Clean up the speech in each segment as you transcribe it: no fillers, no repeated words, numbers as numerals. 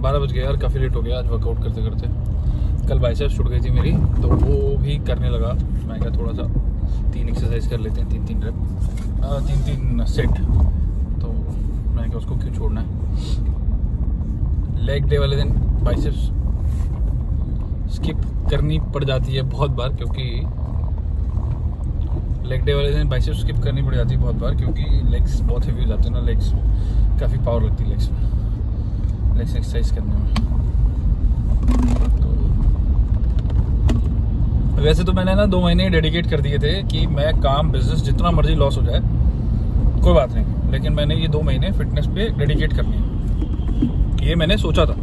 12 बज गए यार, काफ़ी लेट हो गया आज वर्कआउट करते करते। कल बाइसेप्स छूट गई थी मेरी, तो वो भी करने लगा। मैं क्या थोड़ा सा 3 एक्सरसाइज कर लेते हैं, 3 रेप, 3 सेट। तो मैं क्या उसको क्यों छोड़ना है। लेग डे वाले दिन बाइसेप्स स्किप करनी पड़ जाती है बहुत बार, क्योंकि लेग डे वाले दिन बाइसेप्स स्किप करनी पड़ जाती है बहुत बार, क्योंकि लेग्स बहुत हेवी हो जाते हैं ना। लेग्स काफ़ी पावर लगती है लेग्स में, लेग्स एक्सरसाइज करने में। तो वैसे तो मैंने ना 2 महीने डेडिकेट कर दिए थे कि मैं काम बिजनेस जितना मर्जी लॉस हो जाए कोई बात नहीं, लेकिन मैंने ये 2 महीने फिटनेस पे डेडिकेट करनी है, ये मैंने सोचा था।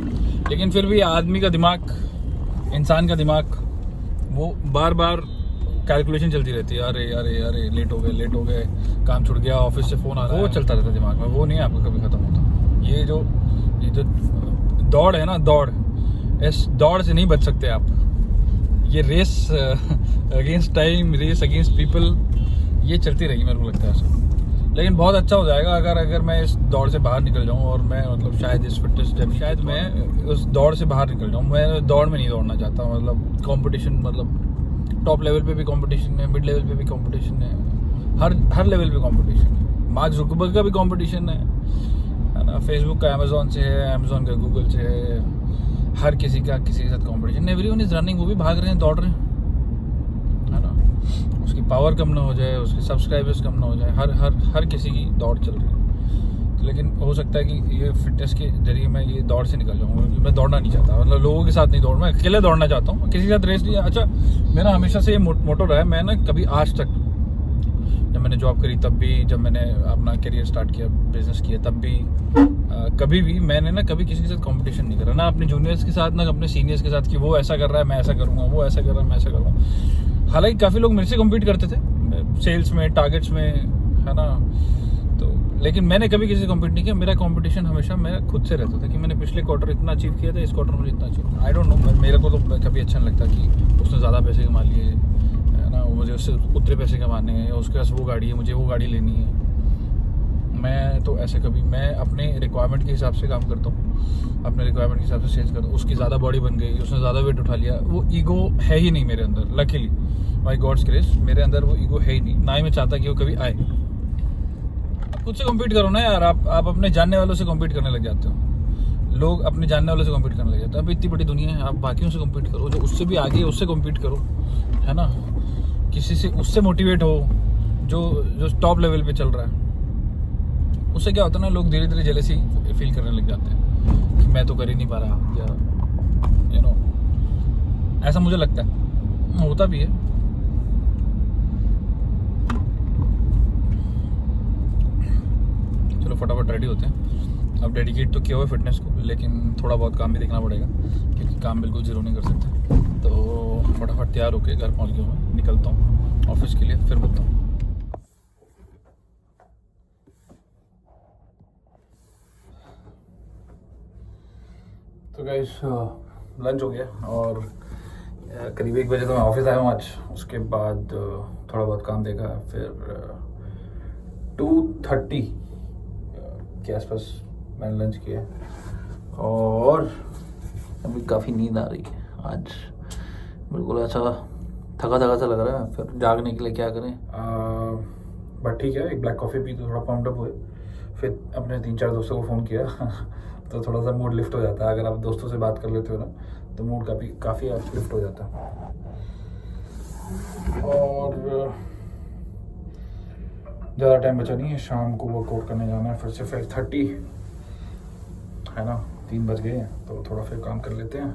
लेकिन फिर भी आदमी का दिमाग, इंसान का दिमाग, वो बार बार कैलकुलेशन चलती रहती है। अरे अरे अरे लेट हो गए, काम छूट गया, ऑफिस से फ़ोन आ रहा है, वो चलता रहता है दिमाग में। वो नहीं आपका कभी ख़त्म होता। ये जो दौड़ है ना, दौड़, इस दौड़ से नहीं बच सकते आप। ये race against time, race against people, ये चलती रहेगी मेरे को लगता है ऐसा। लेकिन बहुत अच्छा हो जाएगा अगर मैं इस दौड़ से बाहर निकल जाऊं, और मैं मतलब शायद इस फिटनेस जर्नी, शायद मैं उस दौड़ से बाहर निकल जाऊं। मैं दौड़ में नहीं दौड़ना चाहता, मतलब कंपटीशन, मतलब टॉप लेवल पे भी कंपटीशन है, मिड लेवल पे भी कंपटीशन है, हर लेवल पे कंपटीशन है। मार्क जुकरबर्ग का भी कंपटीशन है ना। फेसबुक का अमेजोन से है, अमेजोन का गूगल से है, हर किसी का किसी के साथ कंपटीशन। एवरीवन इज रनिंग, वो भी भाग रहे हैं, दौड़ रहे हैं, है ना। उसकी पावर कम ना हो जाए, उसके सब्सक्राइबर्स कम ना हो जाए, हर किसी की दौड़ चल रही है। तो लेकिन हो सकता है कि ये फिटनेस के जरिए मैं ये दौड़ से निकल जाऊँ, क्योंकि मैं दौड़ना नहीं चाहता, मतलब लोगों के साथ नहीं दौड़, मैं अकेले दौड़ना चाहता हूँ, किसी के साथ रेस नहीं। अच्छा, मेरा हमेशा से ये मोटो रहा है। मैं ना कभी आज तक, जब मैंने जॉब करी तब भी, जब मैंने अपना करियर स्टार्ट किया, बिजनेस किया तब भी, कभी भी मैंने ना कभी किसी के साथ कंपटीशन नहीं करा, ना अपने जूनियर्स के साथ, ना अपने सीनियर्स के साथ, कि वो ऐसा कर रहा है मैं ऐसा करूँगा, वो ऐसा कर रहा है मैं ऐसा करूँगा। हालांकि काफ़ी लोग मेरे से कम्पीट करते थे सेल्स में, टारगेट्स में, है ना। तो लेकिन मैंने कभी किसी से कम्पीट नहीं किया। मेरा कंपटीशन हमेशा मेरा खुद से रहता था, कि मैंने पिछले क्वार्टर इतना अचीव किया था, इस क्वार्टर में इतना अचीव। आई डोंट नो, मेरे को तो कभी अच्छा नहीं लगता कि उसने ज़्यादा पैसे कमा लिए, है ना, मुझे उससे उतने पैसे कमाने हैं, या उसके पास वो गाड़ी है, मुझे वो गाड़ी लेनी है। मैं तो ऐसे कभी, मैं अपने रिक्वायरमेंट के हिसाब से काम करता हूँ, अपने रिक्वायरमेंट के हिसाब से सेल्स करता हूँ। उसकी ज़्यादा बॉडी बन गई, उसने ज़्यादा वेट उठा लिया, वो ईगो है ही नहीं मेरे अंदर। लकीली, बाय गॉड्स ग्रेस, मेरे अंदर वो ईगो है ही नहीं, ना ही मैं चाहता कि वो कभी आए। खुद से कम्पीट करो ना यार। आप अपने जानने वालों से कम्पीट करने लग जाते हो। लोग अपने जानने वालों से कम्पीट करने लग जाते हैं। अब इतनी बड़ी दुनिया है, आप बाकियों से कम्पीट करो, जो उससे भी आगे है उससे कम्पीट करो, है ना। किसी से उससे मोटिवेट हो, जो टॉप लेवल पे चल रहा है। उससे क्या होता है ना, लोग धीरे धीरे जेलसी फील करने लग जाते हैं कि मैं तो कर ही नहीं पा रहा, या यू नो, ऐसा मुझे लगता है, होता भी है। चलो फटाफट रेडी होते हैं। अब डेडिकेट तो किया हुआ है फिटनेस को, लेकिन थोड़ा बहुत काम भी देखना पड़ेगा, क्योंकि काम बिल्कुल जीरो नहीं कर सकते। तो फटाफट तैयार होकर घर पहुंच गया मैं, निकलता हूँ ऑफिस के लिए, फिर बताऊँ। तो गाइस लंच हो गया, और करीब 1 बजे तो मैं ऑफिस आया हूँ आज। उसके बाद थोड़ा बहुत काम देखा, फिर 2:30 के आसपास मैंने लंच किया, और अभी काफ़ी नींद आ रही है आज, बिल्कुल ऐसा थका सा लग रहा है। फिर जागने के लिए क्या करें, बट ठीक है, एक ब्लैक कॉफ़ी पी तो थोड़ा पम्प्ड अप हुए। फिर अपने 3-4 दोस्तों को फ़ोन किया तो थोड़ा सा मूड लिफ्ट हो जाता है। अगर आप दोस्तों से बात कर लेते हो ना, तो मूड काफ़ी लिफ्ट हो जाता है। और ज़्यादा टाइम बचा नहीं है, शाम को वर्कआउट करने जाना है फिर से 5:30, है ना। 3 बज गए हैं, तो थोड़ा फिर काम कर लेते हैं।